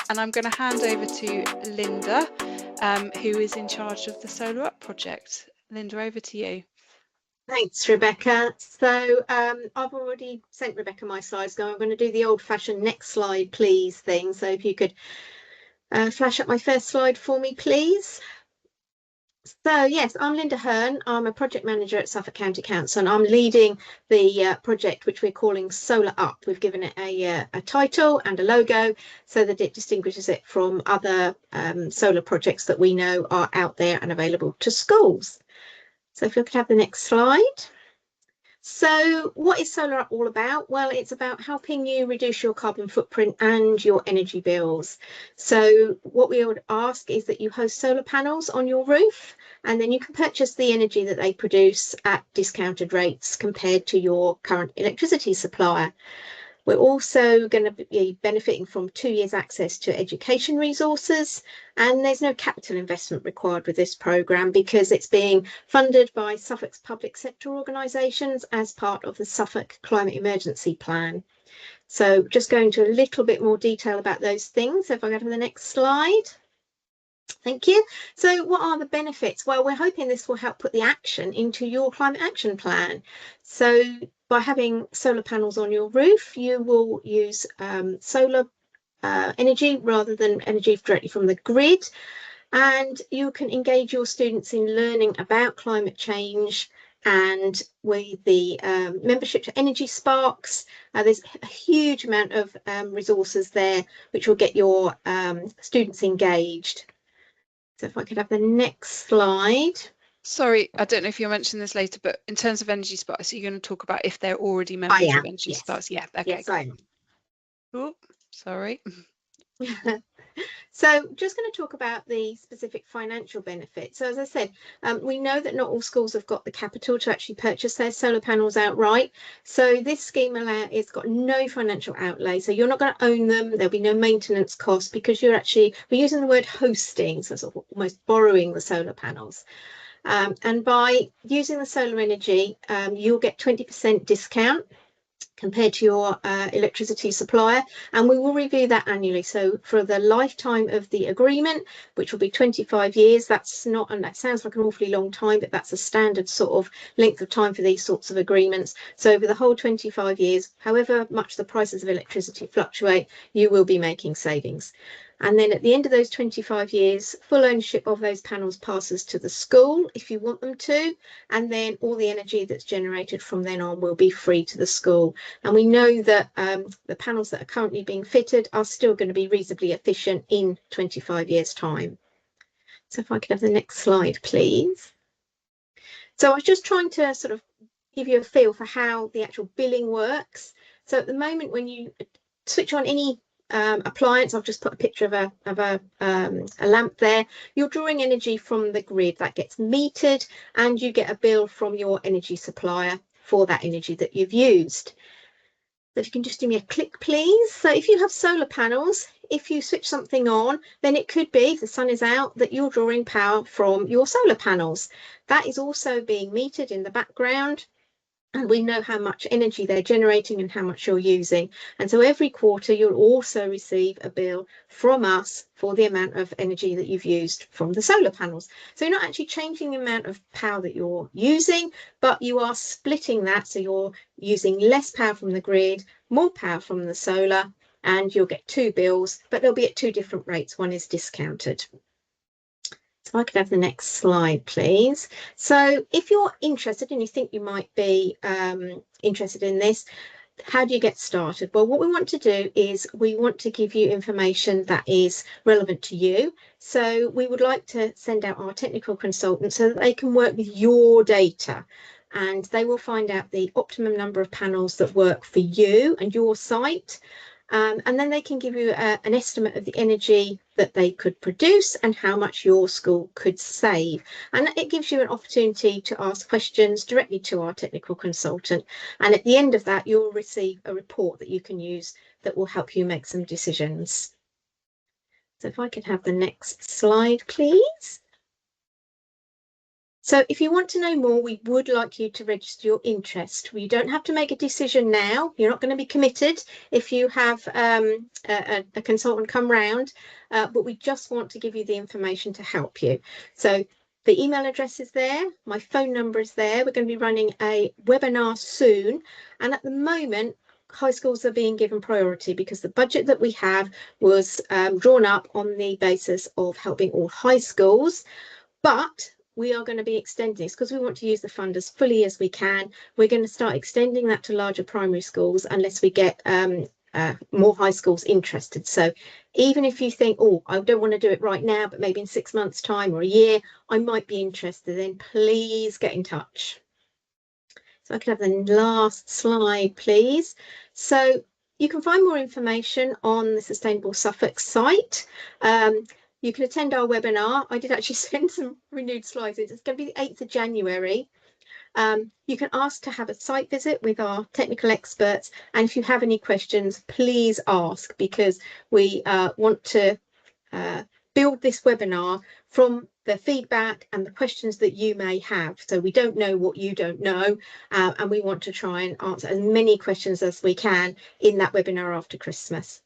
and I'm going to hand over to Linda, who is in charge of the Solar Up project. Linda, over to you. Thanks, Rebecca. So I've already sent Rebecca my slides, so I'm going to do the old-fashioned next slide, please thing. So if you could flash up my first slide for me, please. So yes, I'm Linda Hearn. I'm a project manager at Suffolk County Council, and I'm leading the project which we're calling Solar Up. We've given it a title and a logo so that it distinguishes it from other solar projects that we know are out there and available to schools. So if you could have the next slide. So what is Solar Up all about? Well, it's about helping you reduce your carbon footprint and your energy bills. So what we would ask is that you host solar panels on your roof, and then you can purchase the energy that they produce at discounted rates compared to your current electricity supplier. We're also going to be benefiting from 2 years access to education resources, and there's no capital investment required with this programme because it's being funded by Suffolk's public sector organisations as part of the Suffolk Climate Emergency Plan. So just going into a little bit more detail about those things. So if I go to the next slide. Thank you. So what are the benefits? Well, we're hoping this will help put the action into your climate action plan. So by having solar panels on your roof, you will use solar energy rather than energy directly from the grid. And you can engage your students in learning about climate change. And with the membership to Energy Sparks, there's a huge amount of resources there which will get your students engaged. So if I could have the next slide. Sorry, I don't know if you'll mention this later, but in terms of Energy Sparks, are you going to talk about if they're already members of Energy Sparks? Yeah, okay. Yes, I am. Oh, sorry. So just going to talk about the specific financial benefits. So as I said, we know that not all schools have got the capital to actually purchase their solar panels outright. So this scheme it's got no financial outlay. So you're not going to own them. There'll be no maintenance costs because we're using the word hosting, so sort of almost borrowing the solar panels. And by using the solar energy, you'll get 20% discount compared to your electricity supplier, and we will review that annually. So for the lifetime of the agreement, which will be 25 years, that's not, and that sounds like an awfully long time, but that's a standard sort of length of time for these sorts of agreements. So over the whole 25 years, however much the prices of electricity fluctuate, you will be making savings. And then at the end of those 25 years, full ownership of those panels passes to the school if you want them to, and then all the energy that's generated from then on will be free to the school. And we know that the panels that are currently being fitted are still going to be reasonably efficient in 25 years' time. So if I could have the next slide, please. So I was just trying to sort of give you a feel for how the actual billing works. So at the moment, when you switch on any appliance, I've just put a picture of a lamp there, you're drawing energy from the grid that gets metered, and you get a bill from your energy supplier for that energy that you've used. So if you can just do me a click, please. So if you have solar panels, if you switch something on, then it could be, if the sun is out, that you're drawing power from your solar panels. That is also being metered in the background, and we know how much energy they're generating and how much you're using. And so every quarter you'll also receive a bill from us for the amount of energy that you've used from the solar panels. So you're not actually changing the amount of power that you're using, but you are splitting that. So you're using less power from the grid, more power from the solar, and you'll get two bills, but they'll be at two different rates. One is discounted. So I could have the next slide, please. So if you're interested and you think you might be interested in this, how do you get started? Well, what we want to do is we want to give you information that is relevant to you. So we would like to send out our technical consultants so that they can work with your data, and they will find out the optimum number of panels that work for you and your site. And then they can give you an estimate of the energy that they could produce and how much your school could save. And it gives you an opportunity to ask questions directly to our technical consultant. And at the end of that, you'll receive a report that you can use that will help you make some decisions. So if I could have the next slide, please. So if you want to know more, we would like you to register your interest. You don't have to make a decision now. You're not going to be committed if you have a consultant come round, but we just want to give you the information to help you. So the email address is there. My phone number is there. We're going to be running a webinar soon. And at the moment, high schools are being given priority because the budget that we have was drawn up on the basis of helping all high schools. But we are going to be extending this because we want to use the fund as fully as we can. We're going to start extending that to larger primary schools unless we get more high schools interested. So even if you think, oh, I don't want to do it right now, but maybe in 6 months' time or a year, I might be interested, then please get in touch. So I can have the last slide, please. So you can find more information on the Sustainable Suffolk site. You can attend our webinar. I did actually send some renewed slides. It's going to be the 8th of January. You can ask to have a site visit with our technical experts. And if you have any questions, please ask, because we want to build this webinar from the feedback and the questions that you may have. So we don't know what you don't know, and we want to try and answer as many questions as we can in that webinar after Christmas.